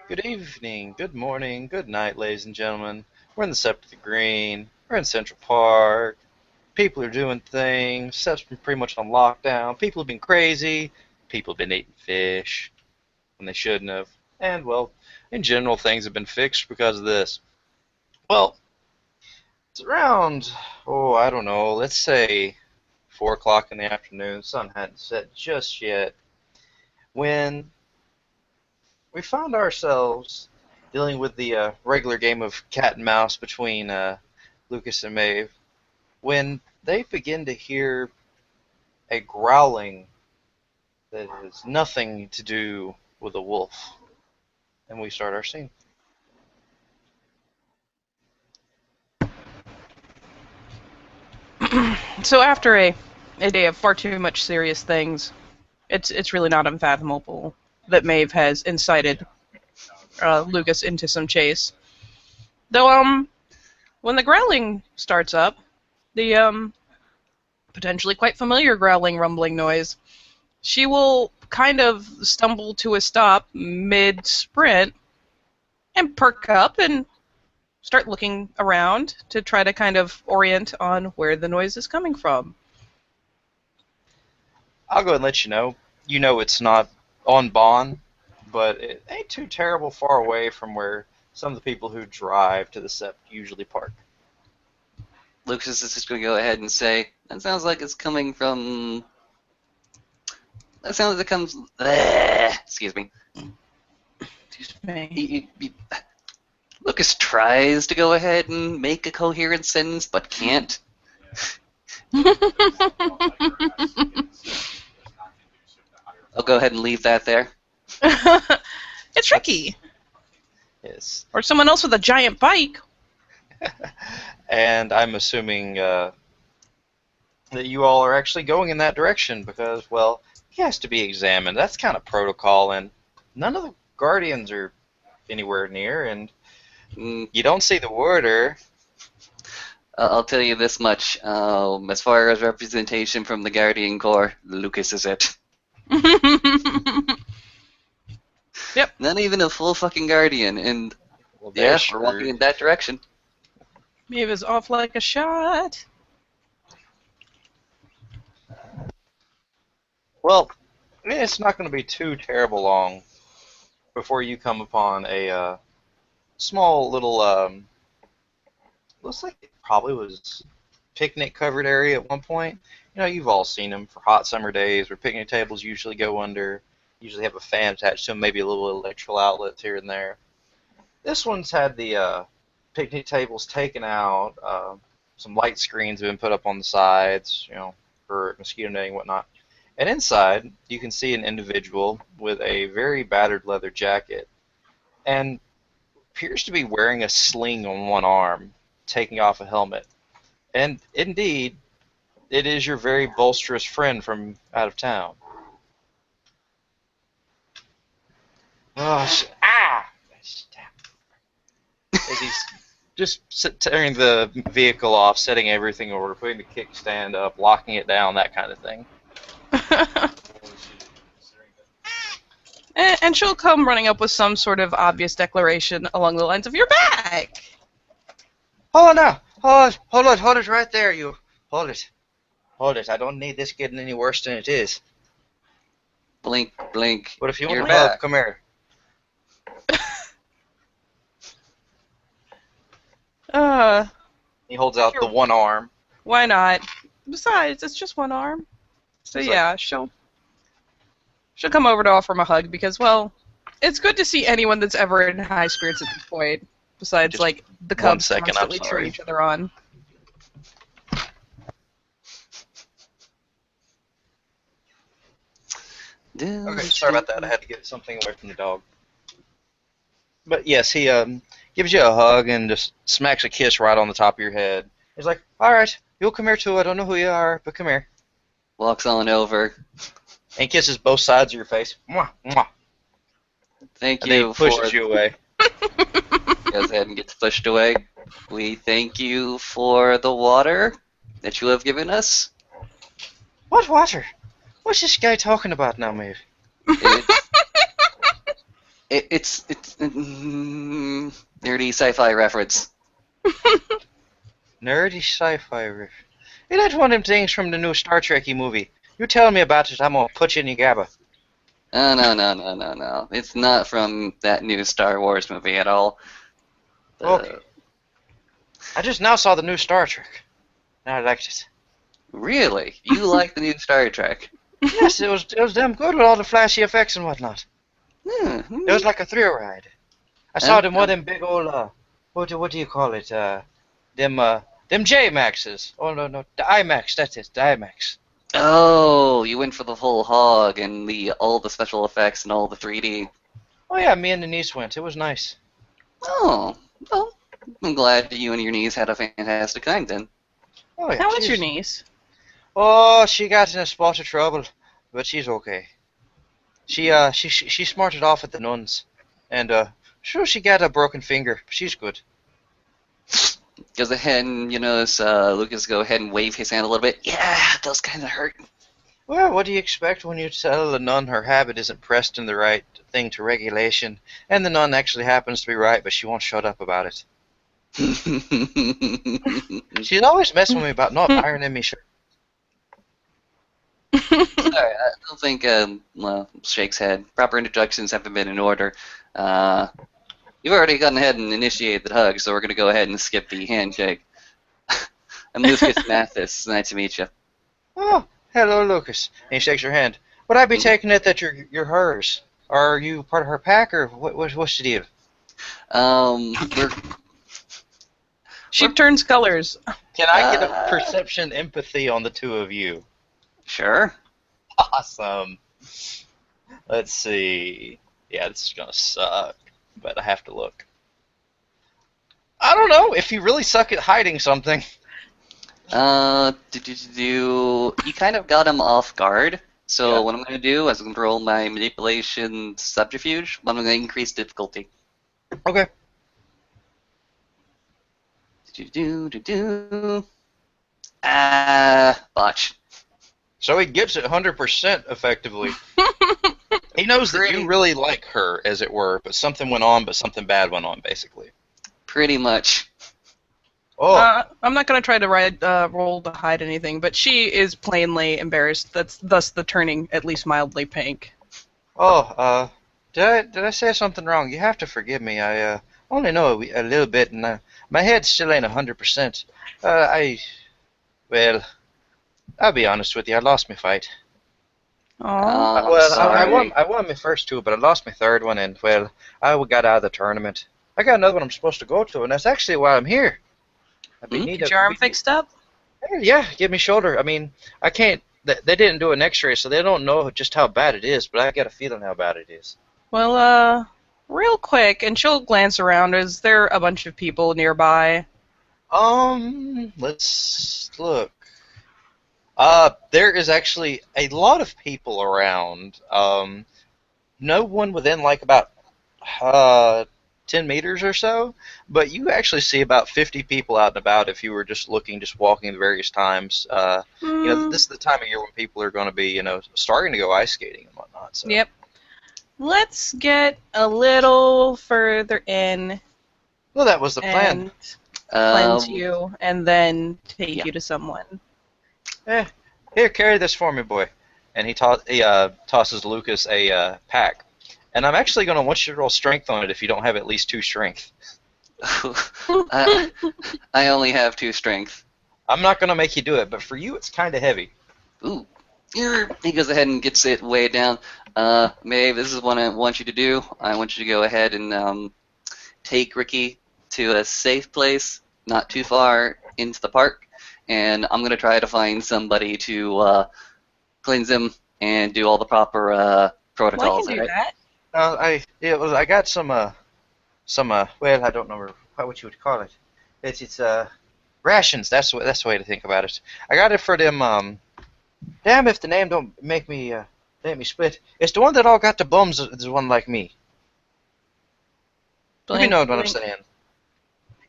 Good evening, good morning, good night, ladies and gentlemen. We're in the Sept of the Green. We're in Central Park. People are doing things. Sept's been pretty much on lockdown. People have been crazy. People have been eating fish when they shouldn't have. And, well, in general, things have been fixed because of this. Well, it's around, I don't know, let's say 4 o'clock in the afternoon. The sun hadn't set just yet. When we found ourselves dealing with the regular game of cat and mouse between Lucas and Maeve, when they begin to hear a growling that has nothing to do with a wolf, and we start our scene. So after a day of far too much serious things, it's really not unfathomable that Maeve has incited Lucas into some chase. Though when the growling starts up, the potentially quite familiar growling rumbling noise, she will kind of stumble to a stop mid sprint and perk up and start looking around to try to kind of orient on where the noise is coming from. I'll go ahead and let you know. You know it's not on Bond, but it ain't too terrible far away from where some of the people who drive to the Sept usually park. Lucas is just going to go ahead and say, that sounds like it's coming from... That sounds like it comes... Excuse me. Excuse me. Lucas tries to go ahead and make a coherent sentence, but can't. I'll go ahead and leave that there. It's tricky. Yes. Or someone else with a giant bike. And I'm assuming that you all are actually going in that direction because, well, he has to be examined. That's kind of protocol, and none of the Guardians are anywhere near, and you don't see the warder. I'll tell you this much. As far as representation from the Guardian Corps, Lucas is it. Yep. Not even a full fucking Guardian, and Well, yeah, we're walking in that direction. Maeve is off like a shot. Well, it's not going to be too terrible long before you come upon a small little, looks like it probably was picnic-covered area at one point. You know, you've all seen them for hot summer days where picnic tables usually go under, usually have a fan attached to them, maybe a little electrical outlets here and there. This one's had the picnic tables taken out, some light screens have been put up on the sides, you know, for mosquito netting and whatnot. And inside, you can see an individual with a very battered leather jacket and appears to be wearing a sling on one arm, taking off a helmet. And indeed, it is your very bolsterous friend from out of town. Oh, as he's just tearing the vehicle off, setting everything in order, putting the kickstand up, locking it down, that kind of thing. And she'll come running up with some sort of obvious declaration along the lines of, "You're back!" Hold on now! Hold it right there, you. Hold it. Hold it. I don't need this getting any worse than it is. Blink, blink. But if you You're want to help, back. come here. He holds out the one arm. Why not? Besides, it's just one arm. So It's yeah, she'll come over to offer him a hug because, well, it's good to see anyone that's ever in high spirits at this point. Besides, Just like, the 1 Cubs second, I'm constantly sorry. cheering each other on. Okay, sorry about that. I had to get something away from the dog. But yes, he gives you a hug and just smacks a kiss right on the top of your head. He's like, "All right, you'll come here too. I don't know who you are, but come here." Walks on over. And he kisses both sides of your face. Mwah, mwah. Thank And then you he for... pushes you away. Goes ahead and gets pushed away. We thank you for the water that you have given us. What water? What's this guy talking about now, Maeve? It's, It's nerdy sci-fi reference. Nerdy sci-fi riff. Hey, that's one of them things from the new Star Trek-y movie. You tell me about it, I'm gonna put you in your gabba. Oh, no. It's not from that new Star Wars movie at all. Okay. I just now saw the new Star Trek. And I liked it. Really? You like the new Star Trek? Yes, it was damn good with all the flashy effects and whatnot. Hmm. It was like a thrill ride. I saw them one of them big old what do you call it? Them J Maxes. Oh no, the IMAX. That's it, the IMAX. Oh, you went for the whole hog and all the special effects and all the 3D. Oh yeah, me and the niece went. It was nice. Oh, well, I'm glad you and your niece had a fantastic time then. Oh yeah. How is your niece? Oh, she got in a spot of trouble, but she's okay. She smarted off at the nuns, and sure she got a broken finger. But she's good. Goes ahead and, Lucas go ahead and wave his hand a little bit. Yeah, those kind of hurt. Well, what do you expect when you tell a nun her habit isn't pressed in the right thing to regulation, and the nun actually happens to be right, but she won't shut up about it. She's always messing with me about not ironing me shirt. Sorry, I don't think, Shake's head. Proper introductions haven't been in order. You've already gone ahead and initiated the hug, so we're going to go ahead and skip the handshake. I'm Lucas Mathis. Nice to meet you. Oh, hello, Lucas. And he shakes her hand. Would I be taking it that you're hers? Are you part of her pack, or what's the deal? We're She turns colors. Can I get a perception empathy on the two of you? sure. Awesome. Let's see. Yeah, this is gonna suck, but I have to look. I don't know if you really suck at hiding something. You kind of got him off guard. So Yeah. what I'm going to do is I'm going to roll my manipulation subterfuge. I'm going to increase difficulty. Okay. Botch. So he gets it 100% effectively. He knows that you really like her, as it were, but something went on, but something bad went on, basically. Pretty much. Oh, I'm not going to try to roll to hide anything, but she is plainly embarrassed. That's thus the turning at least mildly pink. did I say something wrong? You have to forgive me. I only know a little bit, and my head still ain't 100%. Well, I'll be honest with you. I lost my fight. Oh, I'm Well, sorry. I won my first two, but I lost my third one, and well, I got out of the tournament. I got another one I'm supposed to go to, and that's actually why I'm here. get your arm fixed up? Yeah, give me shoulder. I mean, I can't. They didn't do an X-ray, so they don't know just how bad it is. But I got a feeling how bad it is. Well, real quick, and she'll glance around. Is there a bunch of people nearby? Let's look. There is actually a lot of people around. No one within like about 10 meters or so, but you actually see about 50 people out and about if you were just walking at various times. This is the time of year when people are going to be, starting to go ice skating and whatnot. So. Yep. Let's get a little further in Well, that was the plan. and cleanse you, and then take you to someone. Here, carry this for me, boy. And he tosses Lucas a pack. And I'm actually going to want you to roll strength on it if you don't have at least 2 strength. I only have 2 strength. I'm not going to make you do it, but for you, it's kind of heavy. Ooh. He goes ahead and gets it way down. Maeve, this is what I want you to do. I want you to go ahead and take Ricky to a safe place, not too far into the park, and I'm going to try to find somebody to cleanse him and do all the proper protocols. Well, I can do that. I got some well, I don't know what you would call it. It's rations. That's the way to think about it. I got it for them. Damn if the name don't make me split. It's the one that all got the bums. Is one like me. You know what I'm saying?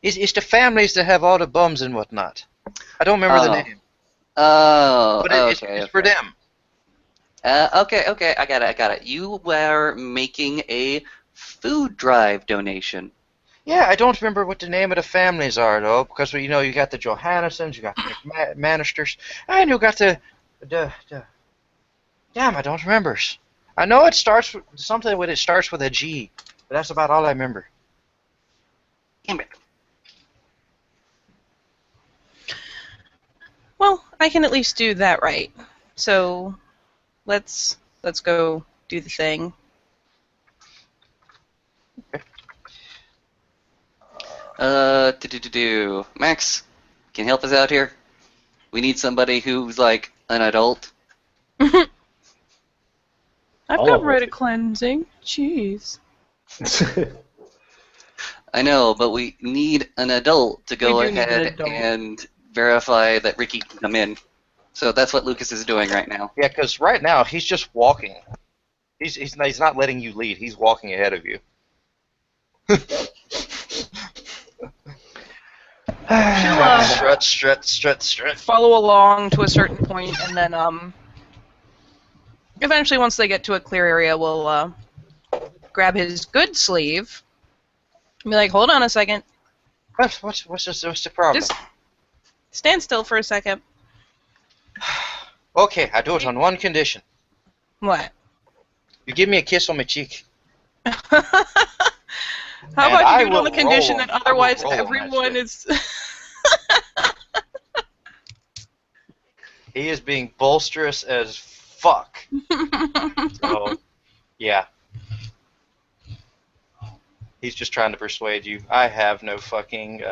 It's the families that have all the bums and whatnot. I don't remember the name. Oh, But it's for them. Okay, I got it. You were making a food drive donation. Yeah, I don't remember what the name of the families are though, because you know you got the Johannesons, you got the McManisters, and you got the damn, I don't remember. I know it starts with something with it starts with a G, but that's about all I remember. Damn it. Well, I can at least do that right. So let's go do the thing. Max, can you help us out here? We need somebody who's like an adult. I've All got of us rite of do. cleansing. Jeez. I know, but we need an adult to go We do need an ahead adult. and verify that Ricky can come in. So that's what Lucas is doing right now. Yeah, because right now he's just walking. He's not letting you lead. He's walking ahead of you. Strut. Follow along to a certain point, and then eventually, once they get to a clear area, we'll grab his good sleeve and be like, "Hold on a second. What's the problem? Just stand still for a second." Okay, I do it on one condition. What? You give me a kiss on my cheek. How And about I you do it on will the condition roll that on- I will otherwise roll on that everyone shit. is. He is being bolsterous as fuck. So, yeah. He's just trying to persuade you. I have no fucking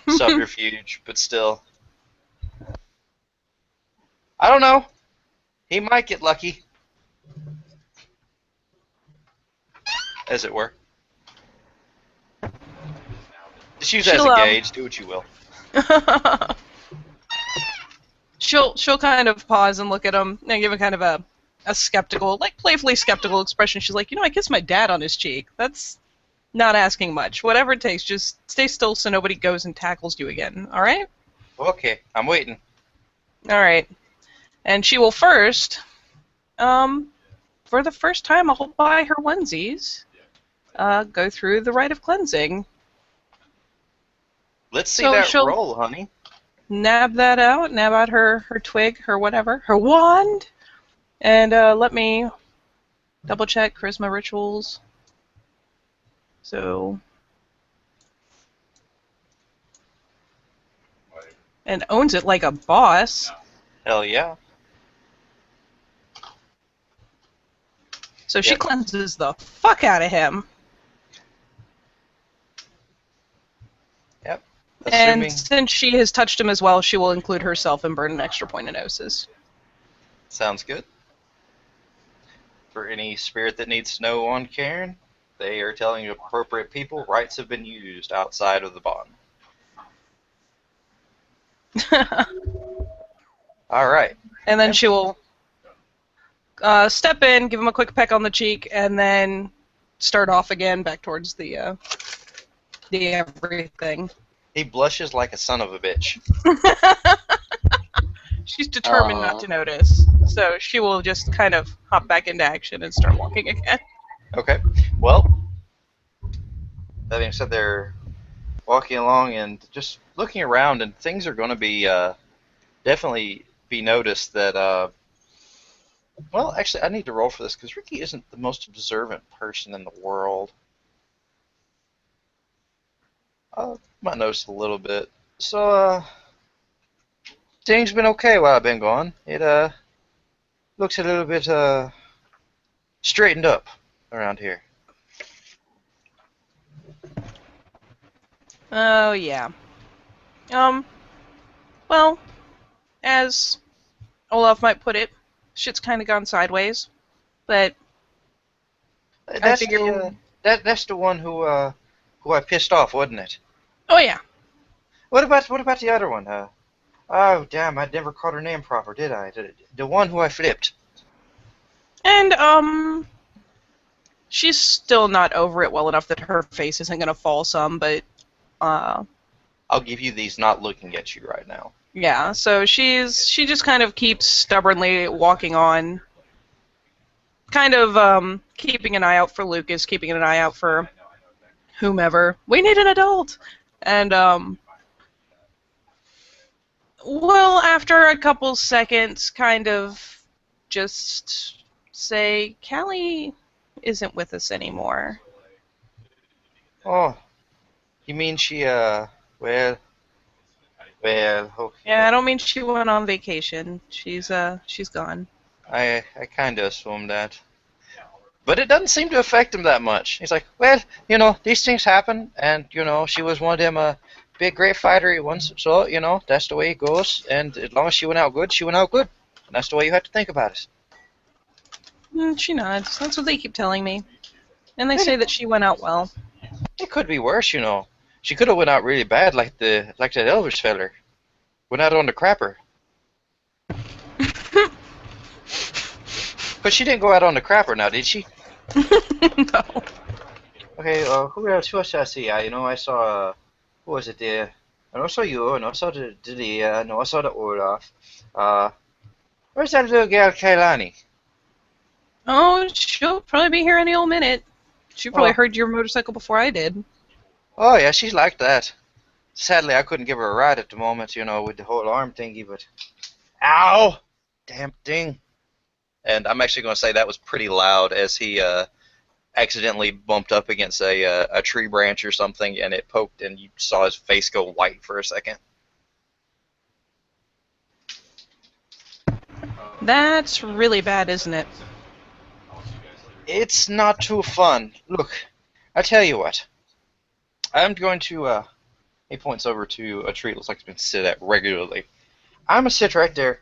subterfuge, but still. I don't know. He might get lucky. As it were. Just use that as She'll, a gauge. Do what you will. she'll kind of pause and look at him and give him kind of a skeptical, like playfully skeptical expression. She's like, I kissed my dad on his cheek. That's not asking much. Whatever it takes, just stay still so nobody goes and tackles you again. All right? Okay, I'm waiting. All right. And she will first, for the first time, I'll buy her onesies. Go through the rite of cleansing. Let's see So that she'll- roll, honey. Nab that out. Nab out her twig, her whatever, her wand. And let me double check charisma rituals. So. And owns it like a boss. Hell yeah. So she Yep. cleanses the fuck out of him. Yep. Assuming. And since she has touched him as well, she will include herself and burn an extra point of gnosis. Sounds good. For any spirit that needs to know on Karen, they are telling appropriate people rights have been used outside of the bond. All right. And then she will step in, give him a quick peck on the cheek, and then start off again back towards the everything. He blushes like a son of a bitch. She's determined Aw. not to notice, so she will just kind of hop back into action and start walking again. Okay. Well, that being said, they're walking along and just looking around, and things are going to be definitely be noticed that. Well, actually, I need to roll for this because Ricky isn't the most observant person in the world. I might notice a little bit. So, things been okay while I've been gone. It looks a little bit straightened up around here. Oh, yeah. Well, as Olaf might put it, shit's kind of gone sideways. But That's figure- that's the one who I pissed off, wasn't it? oh yeah, What about the other one? Oh damn, I never called her name proper, did I? The one who I flipped. and she's still not over it well enough that her face isn't gonna fall some, but I'll give you these not looking at you right now. yeah. So she just kind of keeps stubbornly walking on. kind of keeping an eye out for Lucas, keeping an eye out for whomever. We need an adult. And well, after a couple seconds, kind of just say, Callie isn't with us anymore. Oh, you mean she, well, okay. Yeah, I don't mean she went on vacation. She's gone. I kind of assumed that. But it doesn't seem to affect him that much. He's like, well, these things happen, and, she was one of them, big, great fightery ones, so, that's the way it goes, and as long as she went out good, she went out good. And that's the way you have to think about it. She nods. That's what they keep telling me. And they say that she went out well. It could be worse, She could have went out really bad, like that Elvis feller. Went out on the crapper. But she didn't go out on the crapper now, did she? No. Okay, who else did I see? I saw, who was it there? I know I saw you, and I saw the I know I saw the Olaf. Where's that little girl, Kailani? Oh, she'll probably be here any old minute. She probably Oh. heard your motorcycle before I did. Oh, yeah, she's like that. Sadly, I couldn't give her a ride at the moment, with the whole arm thingy, but... Ow! Damn thing. And I'm actually going to say that was pretty loud as he accidentally bumped up against a tree branch or something, and it poked, and you saw his face go white for a second. That's really bad, isn't it? It's not too fun. Look, I tell you what. I'm going to, he points over to a tree that looks like it's been sit at regularly. I'm going to sit right there.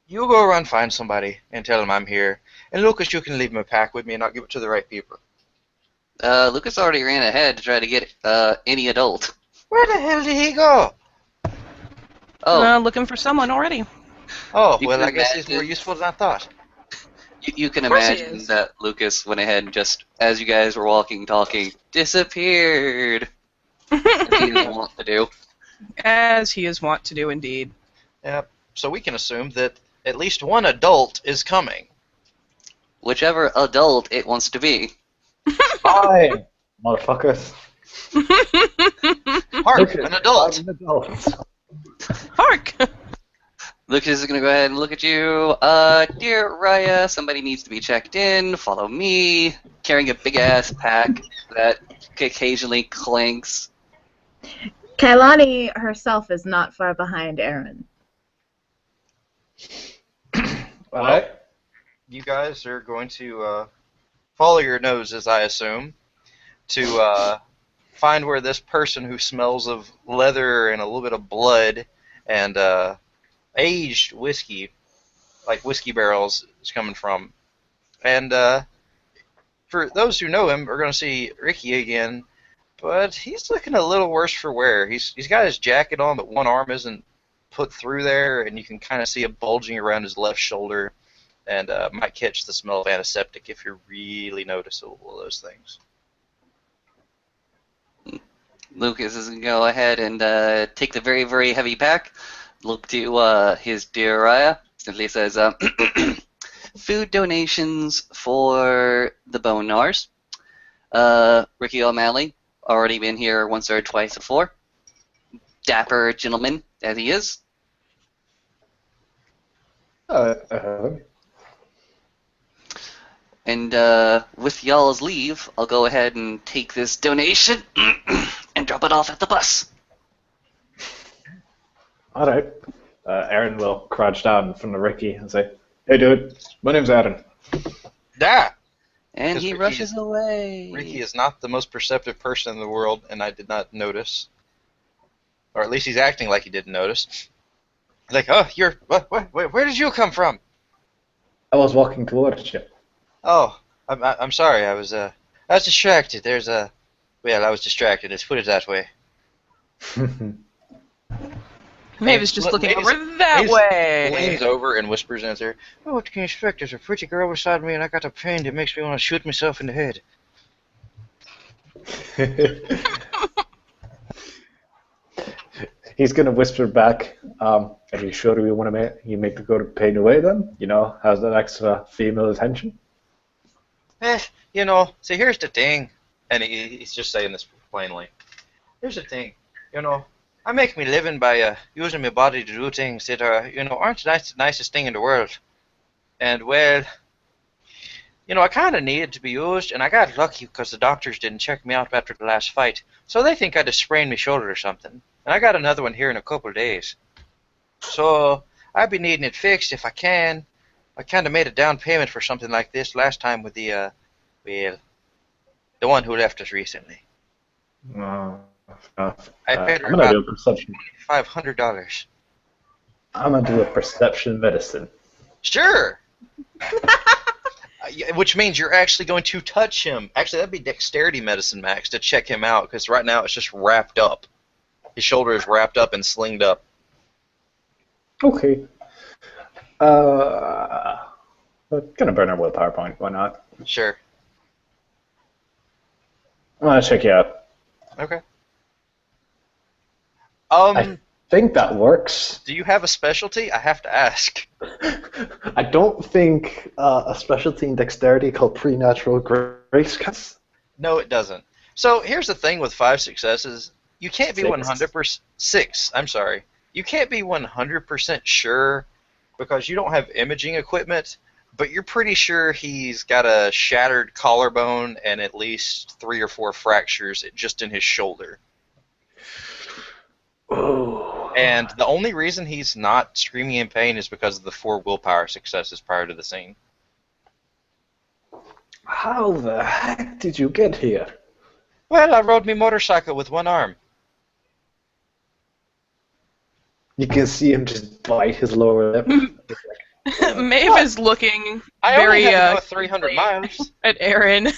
You go around find somebody and tell them I'm here. And Lucas, you can leave my pack with me and I'll give it to the right people. Lucas already ran ahead to try to get any adult. Where the hell did he go? Oh, Looking for someone already. Oh, You well, can I guess he's more imagine. useful than I thought. you can Of course he imagine is. that Lucas went ahead and just, as you guys were walking, talking, disappeared. As he didn't want to do. As he is wont to do, indeed. Yep. So we can assume that at least one adult is coming. Whichever adult it wants to be. Hi, motherfuckers. Hark, Look, an adult. I'm an adult. Hark! Lucas is going to go ahead and look at you. Dear Raya, somebody needs to be checked in. Follow me. Carrying a big-ass pack that occasionally clanks. Kailani herself is not far behind Aaron. Alright. You guys are going to follow your noses, I assume, to find where this person who smells of leather and a little bit of blood and aged whiskey, like whiskey barrels, is coming from. And for those who know him, are going to see Ricky again, but he's looking a little worse for wear. He's got his jacket on, but one arm isn't put through there, and you can kind of see it bulging around his left shoulder, and might catch the smell of antiseptic if you're really noticeable of those things. Lucas is going to go ahead and take the very, very heavy pack. Look to his dear Raya. Simply says, food donations for the Bonars. Ricky O'Malley, already been here once or twice before. Dapper gentleman as he is. And with y'all's leave, I'll go ahead and take this donation and drop it off at the bus. Alright. Aaron will crouch down from the Ricky and say, "Hey dude, my name's Aaron." Da! And 'Cause he Ricky rushes is- away. Ricky is not the most perceptive person in the world, and I did not notice. Or at least he's acting like he didn't notice. Like, oh, where did you come from? I was walking towards you. Oh, I'm sorry, I was distracted. I was distracted, let's put it that way. Maeve's just looking Maeve's- over that Maeve's way. Leans over and whispers in his ear, "Oh, what can you expect? There's a pretty girl beside me, and I got a pain that makes me want to shoot myself in the head." He's gonna whisper back, "Are you sure you want to make the good pain away then? You know, how's that extra female attention?" See, here's the thing. And he's just saying this plainly. Here's the thing. I make me living by using my body to do things that are, aren't the nicest thing in the world. And, well, I kind of needed to be used, and I got lucky because the doctors didn't check me out after the last fight. So they think I just sprained my shoulder or something. And I got another one here in a couple of days. So I'd be needing it fixed if I can. I kind of made a down payment for something like this last time with the one who left us recently. I paid her I'm gonna about do a perception. $500. I'm gonna do a perception medicine. Sure. Which means you're actually going to touch him. Actually, that'd be dexterity medicine, Max, to check him out, because right now it's just wrapped up. His shoulder is wrapped up and slinged up. Okay. Gonna burn our willpower point. Why not? Sure. I'm gonna check you out. Okay. I think that works. Do you have a specialty? I have to ask. I don't think a specialty in dexterity called Preternatural Grace counts. No, it doesn't. So here's the thing with 5 successes. You can't be 6. 100%. 6. I'm sorry. You can't be 100% sure because you don't have imaging equipment, but you're pretty sure he's got a shattered collarbone and at least 3 or 4 fractures just in his shoulder. Oh. And the only reason he's not screaming in pain is because of the 4 willpower successes prior to the scene. How the heck did you get here? Well, I rode my motorcycle with one arm. You can see him just bite his lower lip. Maeve is looking I very only had to go 300 miles. at Aaron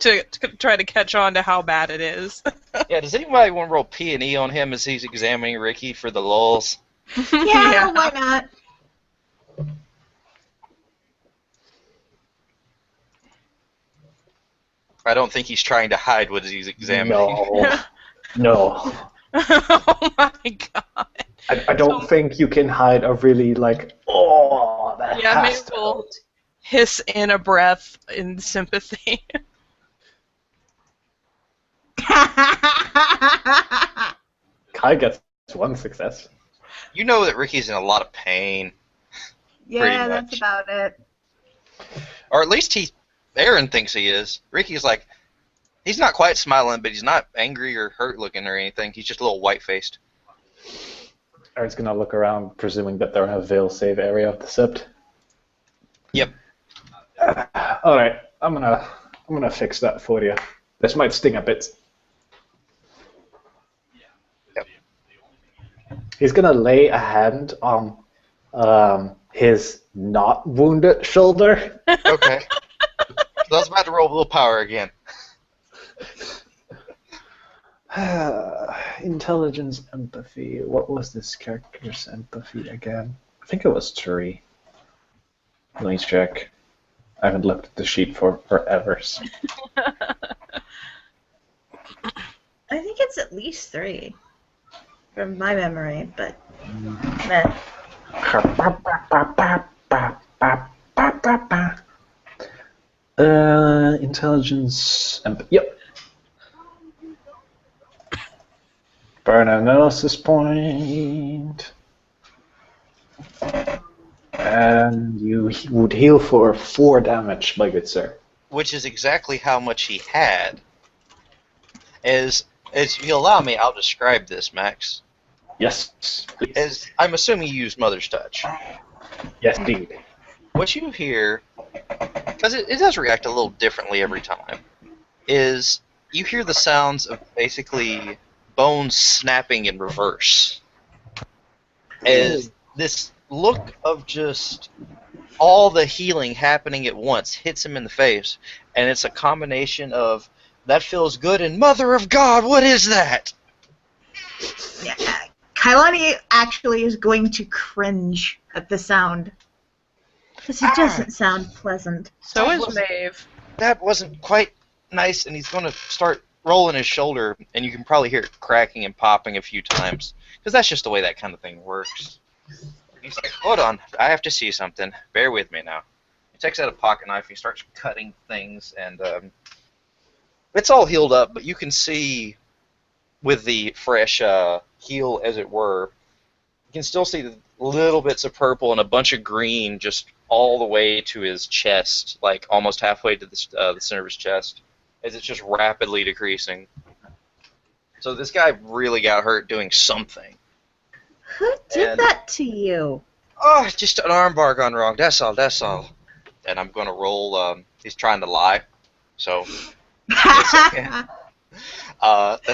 to try to catch on to how bad it is. Yeah, does anybody want to roll P&E on him as he's examining Ricky for the lulls? Yeah, why not? I don't think he's trying to hide what he's examining. No. Oh my god. I don't think you can hide a really, that Yeah, has Maeve to will hurt. hiss in a breath in sympathy. Kai gets 1 success. You know that Ricky's in a lot of pain. Yeah, much. that's about it. Or at least Aaron thinks he is. Ricky's like, he's not quite smiling, but he's not angry or hurt looking or anything. He's just a little white-faced. Aaron's gonna look around, presuming that they're in a veil save area of the sept. Yep. All right, I'm gonna fix that for you. This might sting a bit. Yep. He's gonna lay a hand on his not wounded shoulder. Okay. So I was about to roll willpower again. Intelligence, empathy. What was this character's empathy again? I think it was 3. Let me check. I haven't looked at the sheet for forever. I think it's at least 3, from my memory, but meh. Intelligence. Yep. Burn analysis point. And you would heal for 4 damage, my good sir. Which is exactly how much he had. As you allow me, I'll describe this, Max. Yes, please. As I'm assuming you used Mother's Touch. Yes, indeed. What you hear, because it does react a little differently every time, is you hear the sounds of basically bones snapping in reverse. As this look of just all the healing happening at once hits him in the face, and it's a combination of, that feels good, and Mother of God, what is that? Yeah. Kailani actually is going to cringe at the sound. Because it doesn't sound pleasant. So is Maeve. That wasn't quite nice, and he's going to start rolling his shoulder, and you can probably hear it cracking and popping a few times, because that's just the way that kind of thing works. He's like, hold on, I have to see something. Bear with me now. takes out a pocket knife, he starts cutting things, and it's all healed up, but you can see with the fresh heal, as it were, you can still see the little bits of purple and a bunch of green just all the way to his chest, like almost halfway to the center of his chest, as it's just rapidly decreasing. So this guy really got hurt doing something. Who did that to you? Oh, just an armbar gone wrong. That's all. And I'm going to roll. He's trying to lie. So that's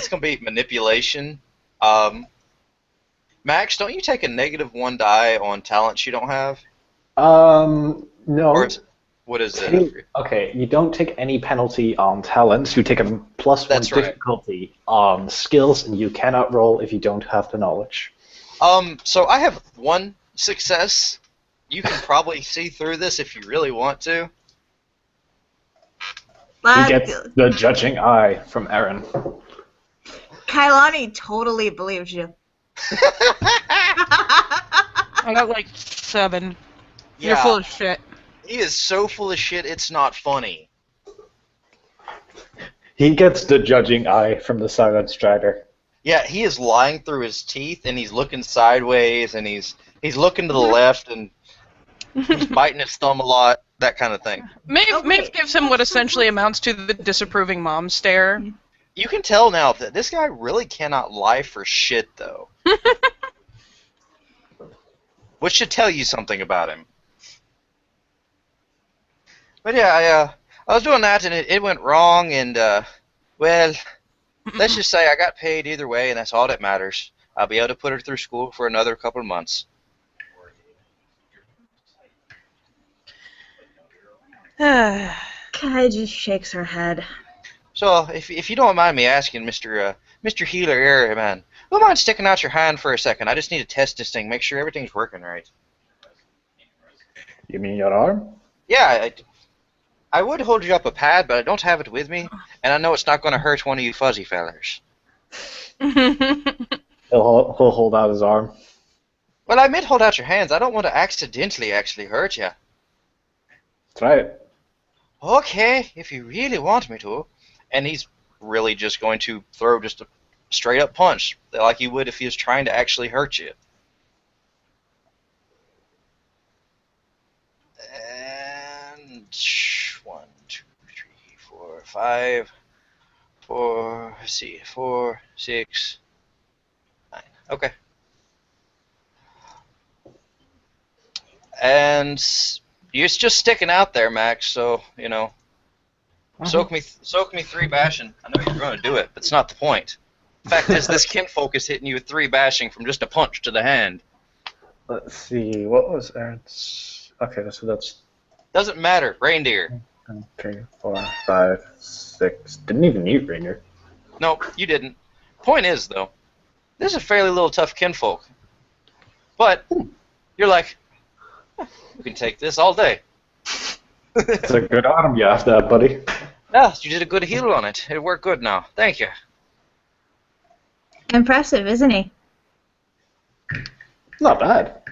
going to be manipulation. Max, don't you take a -1 die on talents you don't have? No. Or what is it? Okay, you don't take any penalty on talents. You take a +1 That's right. difficulty on skills, and you cannot roll if you don't have the knowledge. So I have 1 success. You can probably see through this if you really want to. You get the judging eye from Aaron. Kailani totally believes you. I got like 7. Yeah, You're full of shit. he is so full of shit, it's not funny. He gets the judging eye from the Silent Strider. Yeah, he is lying through his teeth, and he's looking sideways, and he's looking to the left, and he's biting his thumb a lot, that kind of thing. Maeve gives him what essentially amounts to the disapproving mom stare. You can tell now that this guy really cannot lie for shit, though. Which should tell you something about him. But yeah, I was doing that, and it went wrong, and, well, let's just say I got paid either way, and that's all that matters. I'll be able to put her through school for another couple of months. Kai just shakes her head. So, if you don't mind me asking, Mr. Healer Area Man, who mind sticking out your hand for a second? I just need to test this thing, make sure everything's working right. You mean your arm? Yeah, I would hold you up a pad, but I don't have it with me, and I know it's not going to hurt one of you fuzzy fellers. He'll hold out his arm. Well, I meant hold out your hands. I don't want to accidentally actually hurt you. That's right. Okay, if you really want me to. And he's really just going to throw just a straight-up punch, like he would if he was trying to actually hurt you. And 1, 2, 3, 4, 5, 4, let's see, 4, 6, 9. Okay. And it's just sticking out there, Max, so, you know. Soak me 3 bashing. I know you're going to do it, but it's not the point. The fact is, this kinfolk is hitting you with 3 bashing from just a punch to the hand. Let's see, what was Aaron's? Okay, so that's Doesn't matter. Reindeer. 1, 3, 4, 5, 6. Didn't even need reindeer. No, you didn't. Point is, though, this is a fairly little tough kinfolk. But you're like, you can take this all day. It's a good arm you have there, buddy. Yeah, you did a good heal on it. It worked good now. Thank you. Impressive, isn't he? Not bad.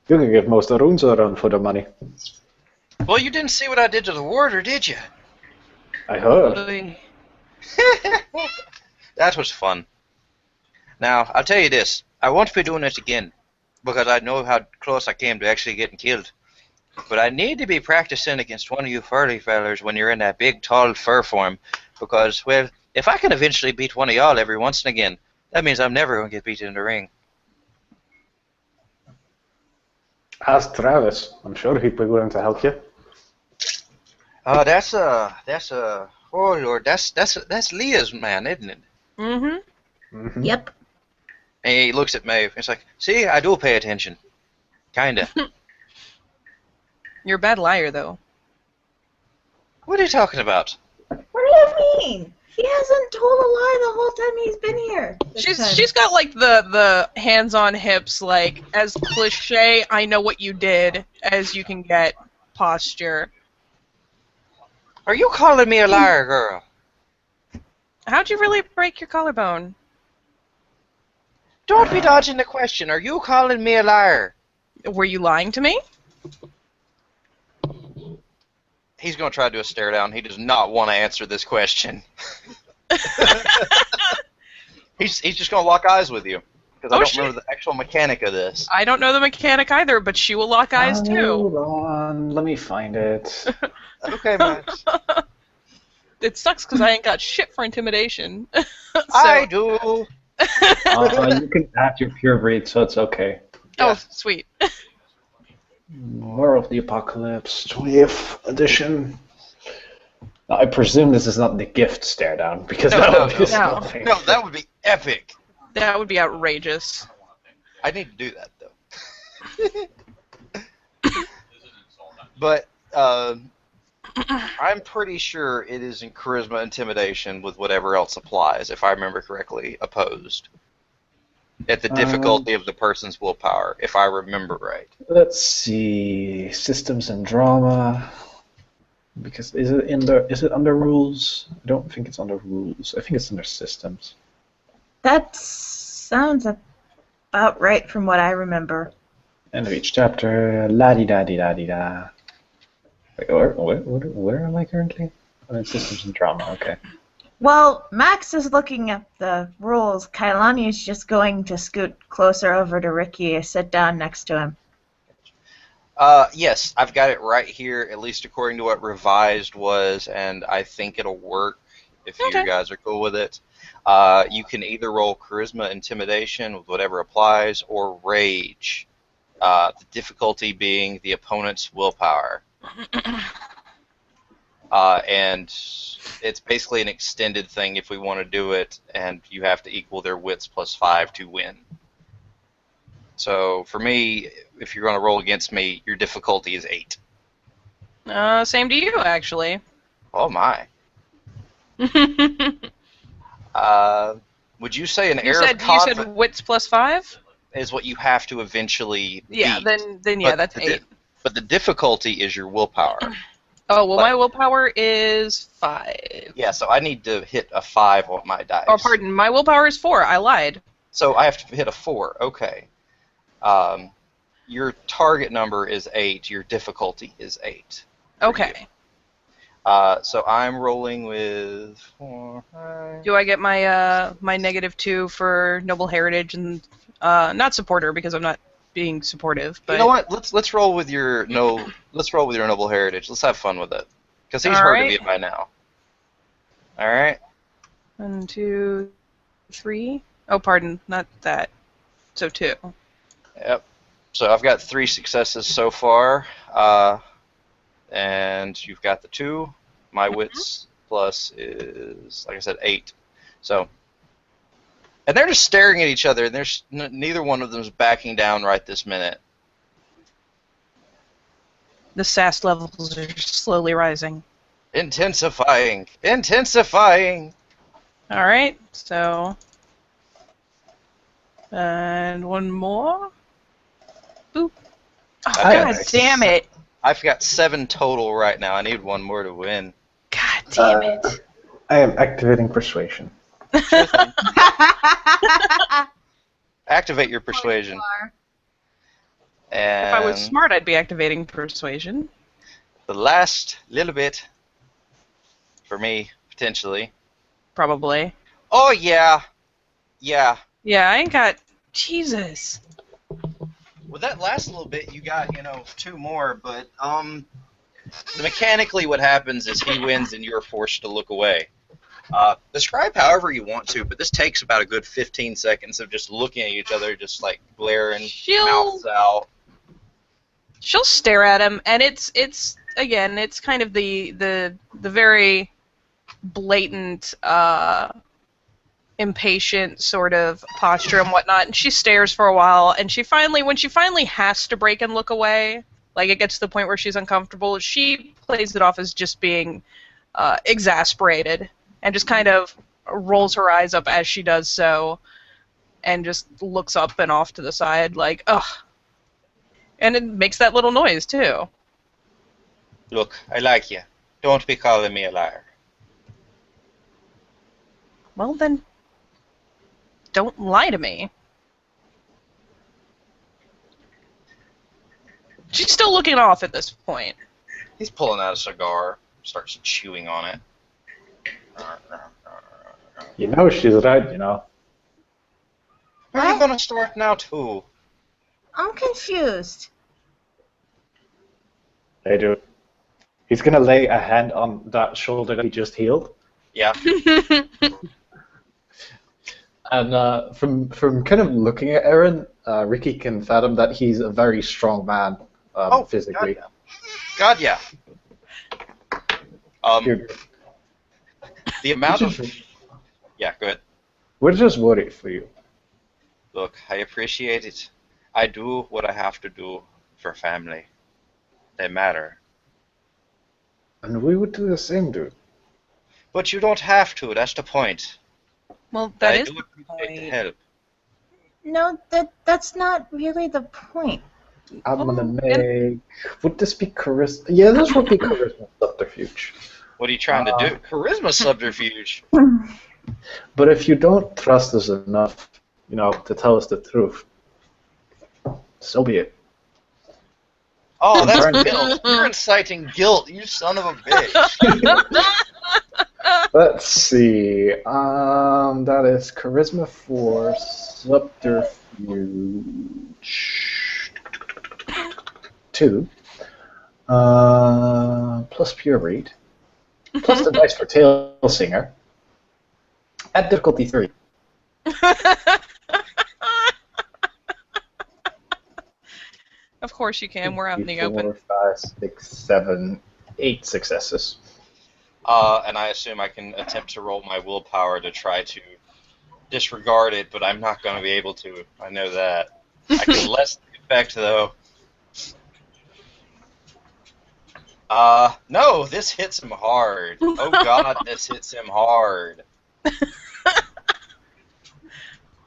You can give most of the runes a run for the money. Well, you didn't see what I did to the warder, did you? I heard. That was fun. Now, I'll tell you this. I won't be doing it again, because I know how close I came to actually getting killed. But I need to be practicing against one of you furry fellers when you're in that big, tall fur form, because, well, if I can eventually beat one of y'all every once and again, that means I'm never going to get beaten in the ring. Ask Travis. I'm sure he'd be willing to help you. Oh, oh Lord, that's Leah's man, isn't it? Mm-hmm. Mm-hmm. Yep. And he looks at Maeve. It's like, see, I do pay attention. Kinda. You're a bad liar, though. What are you talking about? What do you mean? He hasn't told a lie the whole time he's been here. She's got like the hands on hips, like as cliche I know what you did as you can get posture. Are you calling me a liar, girl? How'd you really break your collarbone? Don't be dodging the question. Are you calling me a liar? Were you lying to me? He's going to try to do a stare down. He does not want to answer this question. He's just going to lock eyes with you. Because I don't remember the actual mechanic of this. I don't know the mechanic either, but she will lock eyes too. Hold on, let me find it. Okay, Max. It sucks because I ain't got shit for intimidation. I do. You can add your pure breed, so it's okay. Oh, Yeah. sweet. War of the Apocalypse, 20th edition. Now, I presume this is not the gift stare down, because No, that no, would be no. something. No, that would be epic. That would be outrageous. I need to do that, though. But I'm pretty sure it is in Charisma Intimidation with whatever else applies, if I remember correctly, opposed. At the difficulty of the person's willpower, if I remember right. Let's see, systems and drama. Because is it under rules? I don't think it's under rules. I think it's under systems. That sounds about right from what I remember. End of each chapter. La di da di da di da. Wait, where am I currently? I'm in systems and drama. Okay. Well, Max is looking at the rules. Kailani is just going to scoot closer over to Ricky and sit down next to him. Yes, I've got it right here, at least according to what revised was, and I think it'll work if you guys are cool with it. You can either roll Charisma Intimidation with whatever applies, or Rage. The difficulty being the opponent's willpower. And it's basically an extended thing if we want to do it, and you have to equal their wits +5 to win. So for me, if you're going to roll against me, your difficulty is 8. Same to you, actually. Oh my. Would you say an air of You confidence said wits +5? is what you have to eventually Yeah, beat? then yeah, But that's the 8. But the difficulty is your willpower. Oh, well, Like- my willpower is 5. Yeah, so I need to hit a 5 on my dice. Oh, pardon, my willpower is 4. I lied. So I have to hit a 4. Okay. Your target number is 8. Your difficulty is 8. Okay. So I'm rolling with 4. Do I get my my -2 for noble heritage and not supporter because I'm not being supportive, but You know what? Let's roll with your Let's roll with your noble heritage. Let's have fun with it, because he's All heard right. of you by now. All right. 1, 2, 3. Oh, pardon, not that. So 2. Yep. So I've got 3 successes so far, and you've got the 2. My wits plus is, like I said, 8. So, and they're just staring at each other, and there's neither one of them is backing down right this minute. The sass levels are slowly rising. Intensifying, intensifying. All right, so and one more. Boop. Oh, Okay. God damn it! I've got 7 total right now. I need one more to win. God damn it! I am activating persuasion. Activate your persuasion. And If I was smart, I'd be activating persuasion. the last little bit for me, potentially. Probably. Oh yeah, yeah. Yeah, I ain't got. Jesus. With that last little bit, you got 2 more, but mechanically, what happens is he wins and you're forced to look away. Describe however you want to, but this takes about a good 15 seconds of just looking at each other, just like glaring, mouths out. She'll stare at him, and it's again, it's kind of the very blatant, impatient sort of posture and whatnot. And she stares for a while, and when she finally has to break and look away, like it gets to the point where she's uncomfortable, she plays it off as just being exasperated, and just kind of rolls her eyes up as she does so, and just looks up and off to the side, like, ugh. And it makes that little noise, too. Look, I like you. Don't be calling me a liar. Well, then, don't lie to me. She's still looking off at this point. He's pulling out a cigar, starts chewing on it. You know she's right, you know. Are you gonna start now too? I'm confused. Hey, dude. He's gonna lay a hand on that shoulder that he just healed. Yeah. And from kind of looking at Aaron, Ricky can fathom that he's a very strong man physically. God, yeah. Dude, The amount of... Yeah, good. we're just worried for you. Look, I appreciate it. I do what I have to do for family. They matter. And we would do the same, dude. But you don't have to, that's the point. Well, that I is do the appreciate the point. help. No, that's not really the point. I'm gonna Oh, make... Would this be charisma? Yeah, this would be charisma subterfuge. What are you trying to do? Charisma subterfuge. But if you don't trust us enough, you know, to tell us the truth, so be it. Oh, that's Burn. guilt. You're inciting guilt, you son of a bitch. Let's see. That is charisma for subterfuge 2. Plus pure read. Plus the dice for tail singer. At difficulty 3. Of course you can. We're out in the open. 4, 5, 6, 7, 8 successes. And I assume I can attempt to roll my willpower to try to disregard it, but I'm not going to be able to. I know that. I can lessen the effect, though. No, this hits him hard. Oh god, this hits him hard.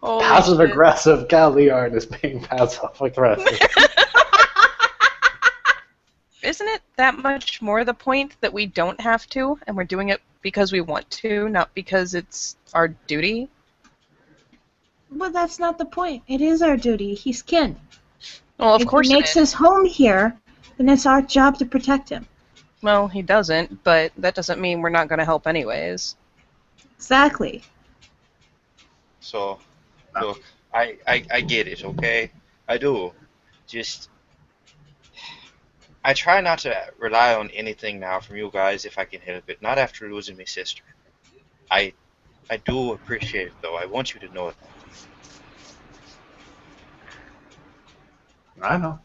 Holy Passive shit. aggressive Galliard is being passive aggressive. Isn't it that much more the point that we don't have to, and we're doing it because we want to, not because it's our duty? But that's not the point. It is our duty. He's kin. Well, of If course he it makes is. his home here, then it's our job to protect him. Well, he doesn't, but that doesn't mean we're not going to help anyways. Exactly. So, look, I get it, okay? I do. Just, I try not to rely on anything now from you guys if I can help it. Not after losing my sister. I do appreciate it, though. I want you to know it. I know.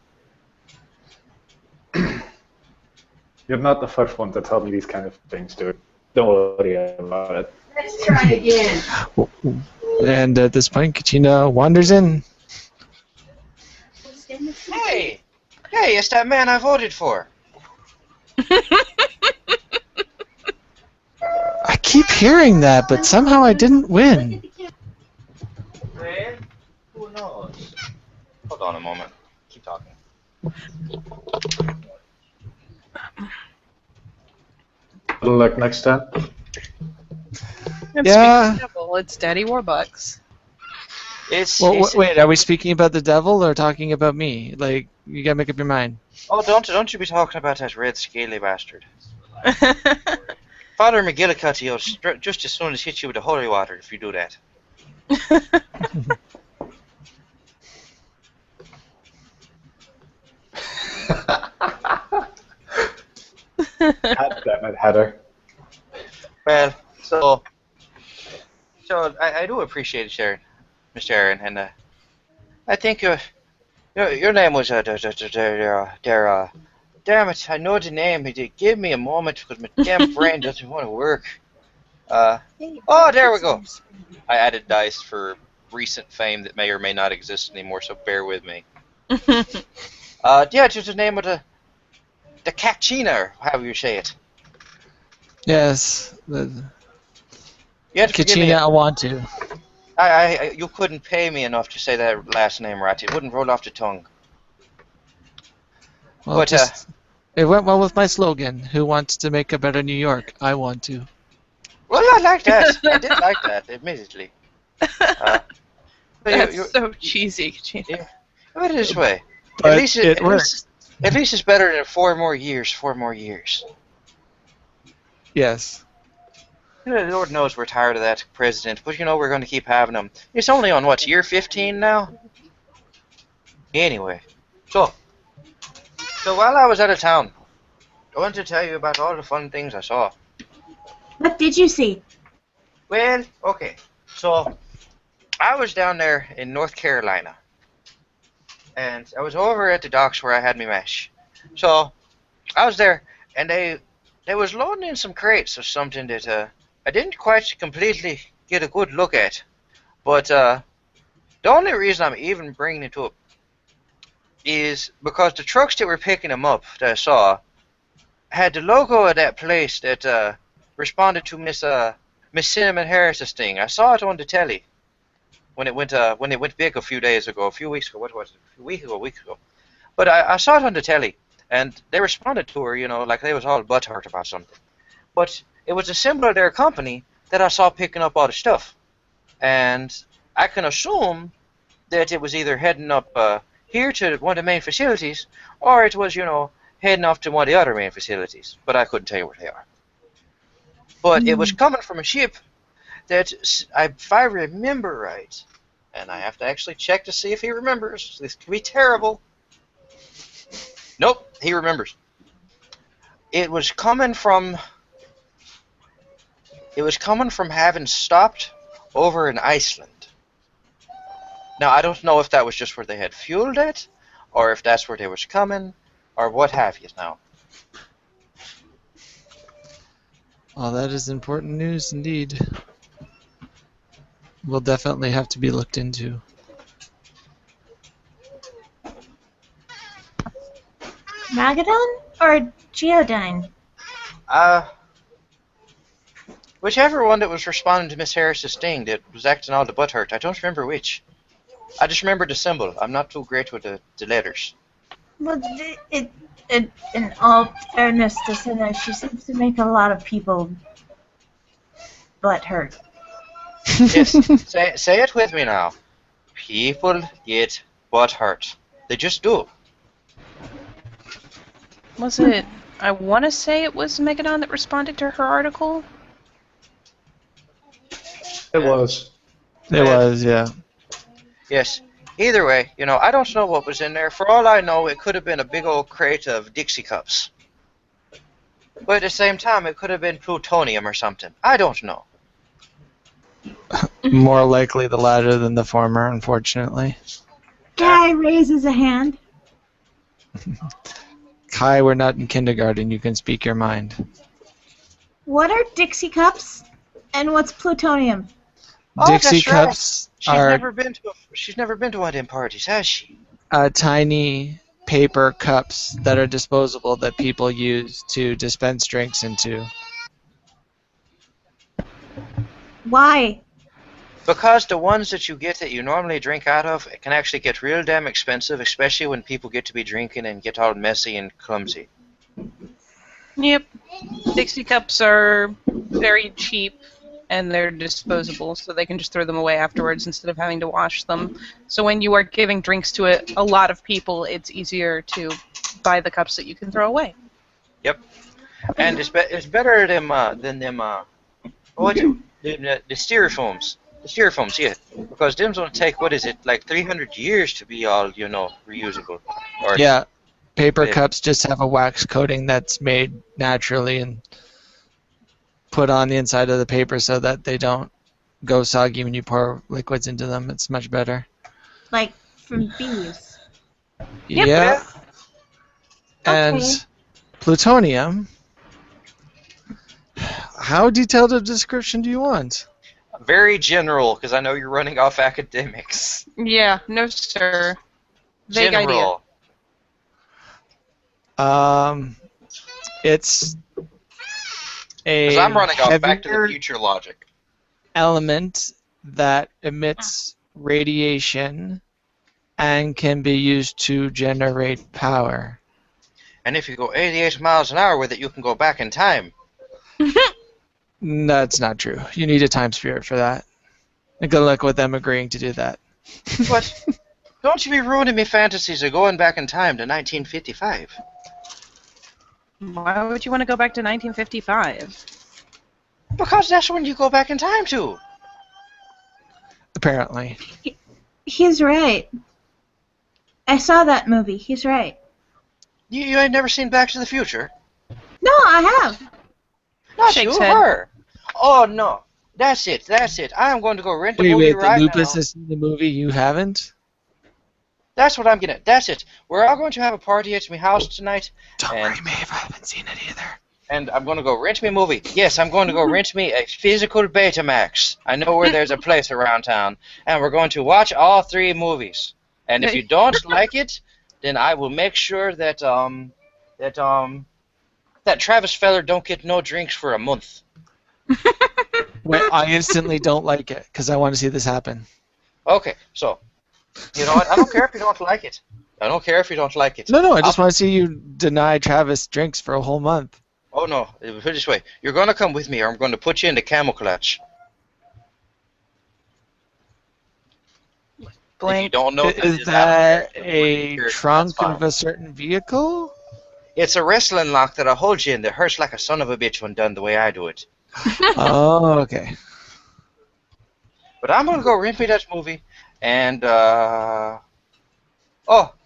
You're not the first one to tell me these kind of things, dude. Don't worry about it. Let's try again. And at this point, Katina wanders in. Hey! Hey, it's that man I voted for. I keep hearing that, but somehow I didn't win. Well, who knows? Hold on a moment. Keep talking. Good luck next time. And Yeah. speaking of the devil, it's Daddy Warbucks. It's, Well, it's wait, are we speaking about the devil or talking about me? Like, you gotta make up your mind. Oh, don't you be talking about that red scaly bastard. Father McGillicuddy will just as soon as hit you with the holy water if you do that. God damn it, Heather. Well, so I do appreciate it, Sharon, Mr. Aaron, and I think your name was damn it, I know the name. Give me a moment because my damn brain doesn't want to work. Oh, there we go. I added dice for recent fame that may or may not exist anymore, so bear with me. Yeah, just the name of the Kachina, or however you say it. Yes, You have to forgive me. Katina, I want to. You couldn't pay me enough to say that last name right. It wouldn't roll off the tongue. Well, But, it went well with my slogan. Who wants to make a better New York? I want to. Well, I like that. I did like that, admittedly. But That's you, so cheesy. put it this way. But At least it worked. At least it's better than 4 more years. 4 more years. Yes. Lord knows we're tired of that president, but we're going to keep having him. It's only on what, year 15 now? Anyway, so while I was out of town, I wanted to tell you about all the fun things I saw. What did you see? Well, okay, so I was down there in North Carolina, and I was over at the docks where I had my mesh. So I was there, and they was loading in some crates of something that I didn't quite completely get a good look at. But the only reason I'm even bringing it up is because the trucks that were picking them up that I saw had the logo of that place that responded to Miss Cinnamon Harris's thing. I saw it on the telly when it went big a few days ago, a few weeks ago. What was it? A week ago. But I saw it on the telly, and they responded to her, like they was all butthurt about something. But it was a symbol of their company that I saw picking up all the stuff. And I can assume that it was either heading up here to one of the main facilities, or it was, heading off to one of the other main facilities. But I couldn't tell you where they are. But it was coming from a ship that, if I remember right, and I have to actually check to see if he remembers. This could be terrible. Nope, he remembers. It was coming from having stopped over in Iceland. Now, I don't know if that was just where they had fueled it, or if that's where they was coming, or what have you now. Well, that is important news indeed. Will definitely have to be looked into. Magadon or Geodyne? Whichever one that was responding to Miss Harris's thing that was acting all the butthurt. I don't remember which. I just remember the symbol. I'm not too great with the letters. Well, in all fairness to Senna, she seems to make a lot of people butt hurt. Yes, say it with me now. People get butt hurt. They just do. Was it? I want to say it was Megadon that responded to her article. It was. It was, yeah. Yes. Either way, I don't know what was in there. For all I know, it could have been a big old crate of Dixie cups. But at the same time, it could have been plutonium or something. I don't know. More likely the latter than the former, unfortunately. Guy raises a hand. Kai, we're not in kindergarten. You can speak your mind. What are Dixie cups? And what's plutonium? Oh, Dixie that's right. cups She's are never been to one of them parties, has she? tiny paper cups that are disposable that people use to dispense drinks into. Why? Because the ones that you get that you normally drink out of can actually get real damn expensive, especially when people get to be drinking and get all messy and clumsy. Yep. Dixie cups are very cheap, and they're disposable, so they can just throw them away afterwards instead of having to wash them. So when you are giving drinks to a lot of people, it's easier to buy the cups that you can throw away. Yep. And it's better than them the styrofoams. The styrofoams, yeah. Because them's gonna take, what is it, like 300 years to be all, reusable. Or Yeah, paper Yeah. cups just have a wax coating that's made naturally and put on the inside of the paper so that they don't go soggy when you pour liquids into them. It's much better. Like from bees. Yep. Yeah. And Okay. plutonium. How detailed a description do you want? Very general, because I know you're running off academics. Yeah, no sir. Vague idea. General. It's a Because I'm running off Back to the heavier Future logic. element that emits radiation and can be used to generate power. And if you go 88 miles an hour with it, you can go back in time. That's not true. You need a time spirit for that. And good luck with them agreeing to do that. But Don't you be ruining me fantasies of going back in time to 1955. Why would you want to go back to 1955? Because that's when you go back in time to. Apparently. He's right. I saw that movie. He's right. You ain't never seen Back to the Future? No, I have. Not Shakes you, head. her. Oh, no. That's it. I'm going to go rent a Wait, movie the right Lupus now. has seen the movie, you haven't? That's what I'm getting at. That's it. We're all going to have a party at my house tonight. Don't And- worry, Maeve, I haven't seen it either. And I'm going to go rent me a movie. Yes, I'm going to go rent me a physical Betamax. I know where there's a place around town. And we're going to watch all 3 movies. And if you don't like it, then I will make sure that that Travis feller don't get no drinks for a month. Wait, I instantly don't like it because I want to see this happen. Okay, so you know what? I don't care if you don't like it. I don't care if you don't like it. No, I just want to see you deny Travis drinks for a whole month. Oh no, put it this way. You're going to come with me or I'm going to put you in the camel clutch. If you Blink. don't know Is that a trunk of a certain vehicle? It's a wrestling lock that'll hold you in that hurts like a son of a bitch when done the way I do it. Oh, okay. But I'm going to go rent me that movie and oh,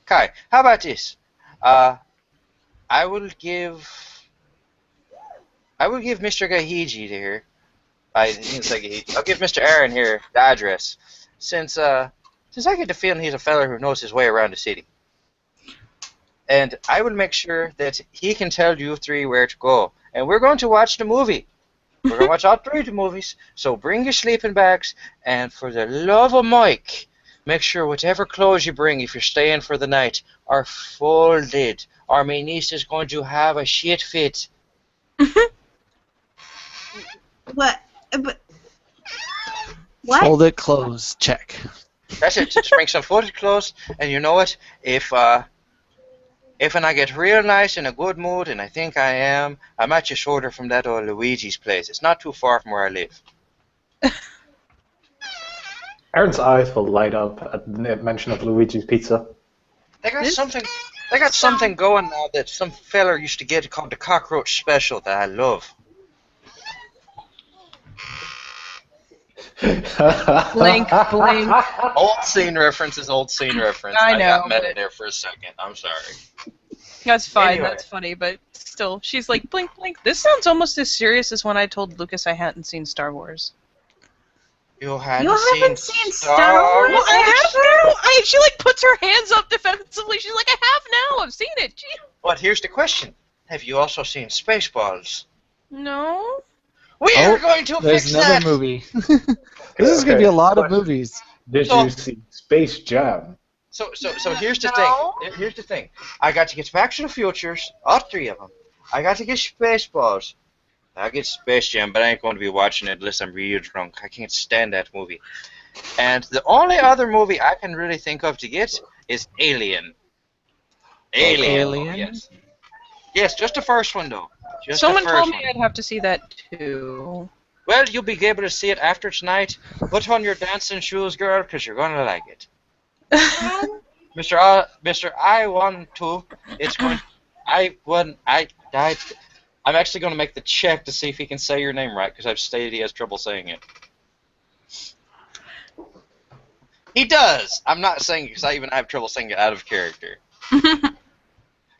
Kai, how about this? I will give Mr. Gahiji here. I didn't say Gahiji. I'll give Mr. Aaron here the address, since I get the feeling he's a fella who knows his way around the city. And I will make sure that he can tell you 3 where to go. And we're going to watch the movie. We're going to watch all 3 of the movies. So bring your sleeping bags, and for the love of Mike, make sure whatever clothes you bring, if you're staying for the night, are folded, or my niece is going to have a shit fit. What? But what? Hold it closed. Check. That's it. Just bring some folded clothes, and you know what? If when I get real nice in a good mood, and I think I am, I'm at your shoulder from that old Luigi's place. It's not too far from where I live. Aaron's eyes will light up at the mention of Luigi's Pizza. They got something. They got something going now that some feller used to get called the cockroach special that I love. Blink. Old scene reference is old scene reference. I know, got meta but- there for a second. I'm sorry. That's fine. Anyway. That's funny, but still, she's like, blink. This sounds almost as serious as when I told Lucas I hadn't seen Star Wars. You haven't, You haven't seen Star Wars? Well, I have now. She like puts her hands up defensively. She's like, I have now. I've seen it. Gee. But here's the question: have you also seen Spaceballs? No. We Oh, are going to There's fix another that. movie. This is going to be a lot of Question. movies. Did So- you see Space Jam? So here's the No. thing. Here's the thing. I got to get Back to the Futures, all 3 of them. I got to get Spaceballs. I get Space Jam, but I ain't going to be watching it unless I'm real drunk. I can't stand that movie. And the only other movie I can really think of to get is Alien. Alien? Yes. Yes, just the first one though. Just Someone the first told me one. I'd have to see that too. Well, you'll be able to see it after tonight. Put on your dancing shoes, girl, because you're going to like it. Mr. I want to. It's going. I'm actually going to make the check to see if he can say your name right, because I've stated he has trouble saying it. He does. I'm not saying it because I even have trouble saying it out of character.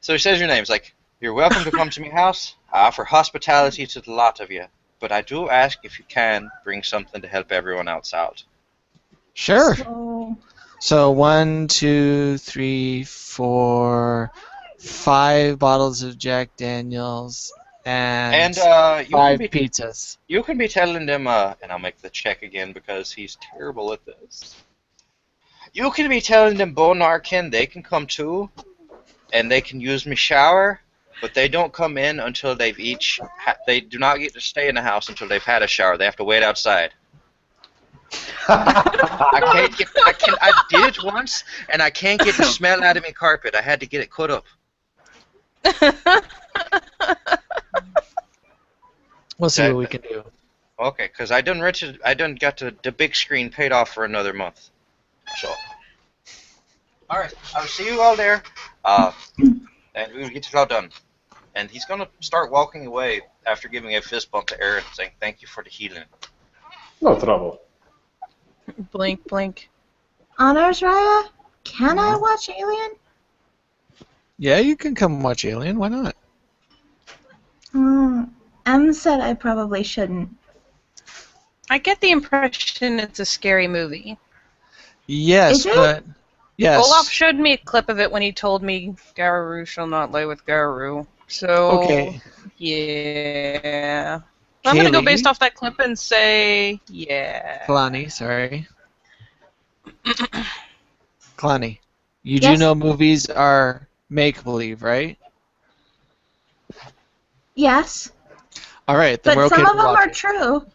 So he says your name. He's like, "You're welcome to come to my house. I offer hospitality to the lot of you, but I do ask if you can bring something to help everyone else out." Sure. So, So 1, 2, 3, 4, 5 bottles of Jack Daniels and, And you 5 can be pizzas. You can be telling them, and I'll make the check again because he's terrible at this. You can be telling them Bonarkin they can come too, and they can use my shower, but they don't come in until they've each. They do not get to stay in the house until they've had a shower. They have to wait outside. I did it once, and I can't get the smell out of my carpet. I had to get it cut up. We'll see Okay. what we can do. Okay, because I done got the big screen paid off for another month. So All right, I'll see you all there. And we're gonna get the job done. And he's gonna start walking away after giving a fist bump to Aaron, saying, "Thank you for the healing." No trouble. Blink, blink. Honors, Raya? Can I watch Alien? Yeah, you can come watch Alien. Why not? Em said I probably shouldn't. I get the impression it's a scary movie. Yes, Is it? but yes. Olaf showed me a clip of it when he told me Garuru shall not lay with Garuru. So, Okay. yeah. I'm going to go Kaylee? based off that clip and say, yeah. Kalani, sorry. Kalani, you do Yes? know movies are make-believe, right? Yes. All right, then But we're okay some to of them watch are it. true.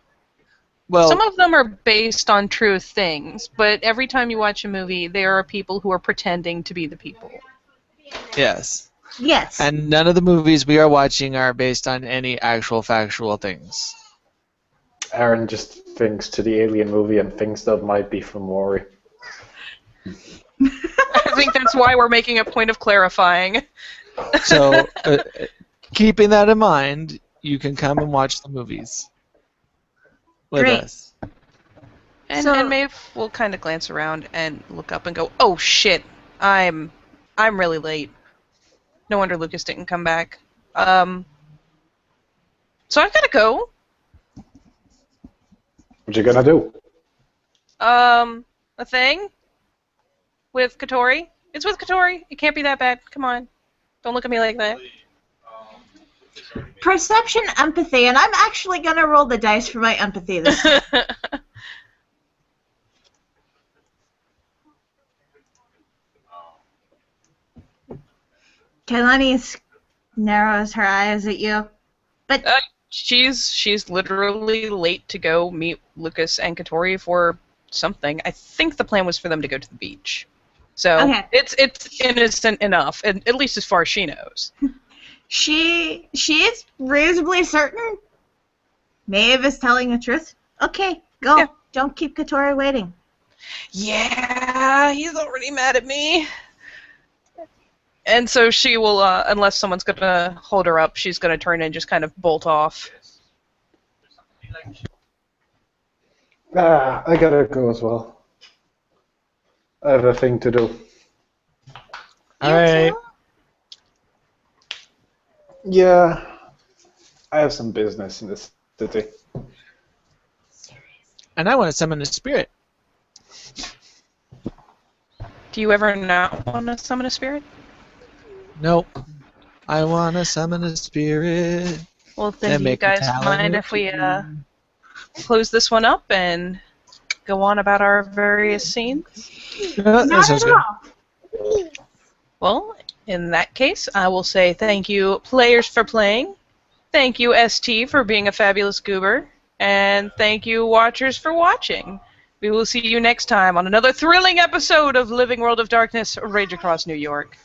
Well, Some of them are based on true things, but every time you watch a movie, there are people who are pretending to be the people. yes. Yes. And none of the movies we are watching are based on any actual factual things. Aaron just thinks to the Alien movie and thinks that might be from Maury. I think that's why we're making a point of clarifying. So, keeping that in mind, you can come and watch the movies with Great. us. And Maeve will kind of glance around and look up and go, "Oh shit, I'm really late. No wonder Lucas didn't come back. So I've got to go. What you gonna do? A thing with Katori. It's with Katori. It can't be that bad. Come on, don't look at me like that." Perception, empathy, and I'm actually gonna roll the dice for my empathy this time. Kailani narrows her eyes at you. But She's literally late to go meet Lucas and Katori for something. I think the plan was for them to go to the beach. So Okay. it's innocent enough, and at least as far as she knows. she is reasonably certain Maeve is telling the truth. Okay, go. Yeah. Don't keep Katori waiting. Yeah, he's already mad at me. And so she will, unless someone's gonna hold her up, she's gonna turn and just kind of bolt off. I gotta go as well. I have a thing to do. All You right. too? Yeah, I have some business in this city. And I want to summon a spirit. Do you ever not want to summon a spirit? Nope. I want to summon a spirit. Well, then and do you make a guys talent mind or if we two. close this one up and go on about our various scenes? No, that Not sounds at good. all. Well, in that case, I will say thank you, players, for playing. Thank you, ST, for being a fabulous goober. And thank you, watchers, for watching. We will see you next time on another thrilling episode of Living World of Darkness, Rage Across New York.